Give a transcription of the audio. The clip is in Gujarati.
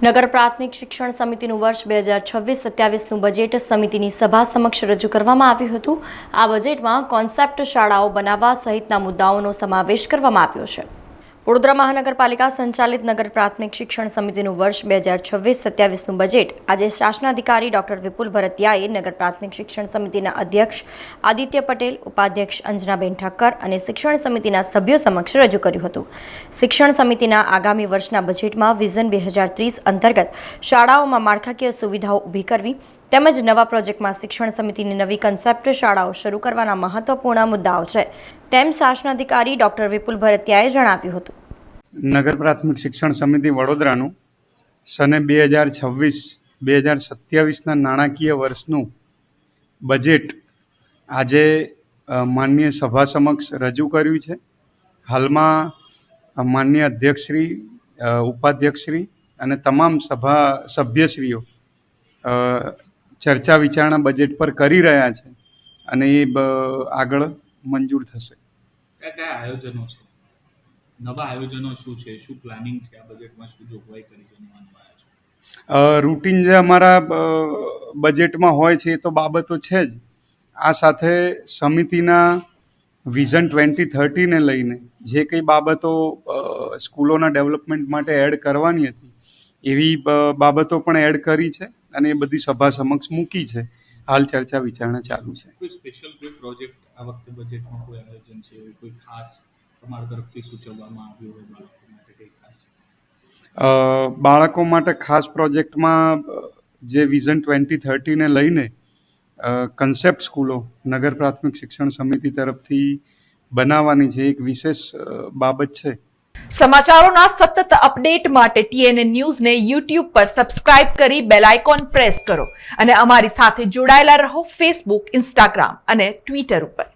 નગર પ્રાથમિક શિક્ષણ સમિતિનું વર્ષ 2026-27નું બજેટ સમિતિની સભા સમક્ષ રજૂ કરવામાં આવ્યું હતું। આ બજેટમાં કોન્સેપ્ટ શાળાઓ બનાવવા સહિતના મુદ્દાઓનો સમાવેશ કરવામાં આવ્યો છે। વડોદરા મહાનગરપાલિકા સંચાલિત નગર પ્રાથમિક શિક્ષણ સમિતિનું વર્ષ 2026-27નું બજેટ આજે શાસનાધિકારી ડોક્ટર વિપુલ ભરતિયાએ નગર પ્રાથમિક શિક્ષણ સમિતિના અધ્યક્ષ આદિત્ય પટેલ, ઉપાધ્યક્ષ અંજનાબેન ઠક્કર અને શિક્ષણ સમિતિના સભ્યો સમક્ષ રજૂ કર્યું હતું। શિક્ષણ સમિતિના આગામી વર્ષના બજેટમાં વિઝન 2030 અંતર્ગત શાળાઓમાં માળખાકીય સુવિધાઓ ઊભી કરવી તેમજ નવા પ્રોજેક્ટમાં શિક્ષણ સમિતિની નવી કન્સેપ્ટ શાળાઓ શરૂ કરવાના મહત્વપૂર્ણ મુદ્દાઓ છે તેમ શાસનાધિકારી ડોક્ટર વિપુલ ભરતિયાએ જણાવ્યું હતું। નગર પ્રાથમિક શિક્ષણ સમિતિ વડોદરાનું સને 2026-2027ના નાણાકીય વર્ષનું બજેટ આજે માનનીય સભા સમક્ષ રજૂ કર્યું છે। હાલમાં માનનીય અધ્યક્ષશ્રી, ઉપાધ્યક્ષશ્રી અને તમામ સભ્યશ્રીઓ ચર્ચા વિચારણા બજેટ પર કરી રહ્યા છે અને એ આગળ મંજૂર થશે। કયા આયોજનો છે, નવા આયોજનો શું છે, શું પ્લાનિંગ છે, આ બજેટમાં શું જોગવાઈ કરી છે? રૂટીન જે અમારા બજેટમાં હોય છે એ તો બાબતો છે જ। આ સાથે સમિતિના વિઝન 2030ને લઈને જે કંઈ બાબતો સ્કૂલોના ડેવલપમેન્ટ માટે એડ કરવાની હતી એવી બાબતો પણ એડ કરી છે અને એ બધી સભા સમક્ષ મૂકી છે। હાલ ચર્ચા વિચારણા ચાલુ છે। કોઈ સ્પેશિયલ કોઈ પ્રોજેક્ટ આ વખતે બજેટમાં કોઈ આયોજન છે, કોઈ ખાસ તમારા તરફથી સૂચવવામાં આવ્યું હોય બાળકો માટે કંઈ ખાસ? બાળકો માટે ખાસ પ્રોજેક્ટમાં જે વિઝન 2030ને લઈને કન્સેપ્ટ સ્કૂલો નગર પ્રાથમિક શિક્ષણ સમિતિ તરફથી બનાવવાની છે એક વિશેષ બાબત છે। સમાચારોના સતત અપડેટ માટે TNN ન્યૂઝને YouTube પર સબસ્ક્રાઇબ કરી બેલ આઇકોન પ્રેસ કરો અને અમારી સાથે જોડાયેલા રહો Facebook, Instagram અને Twitter ઉપર।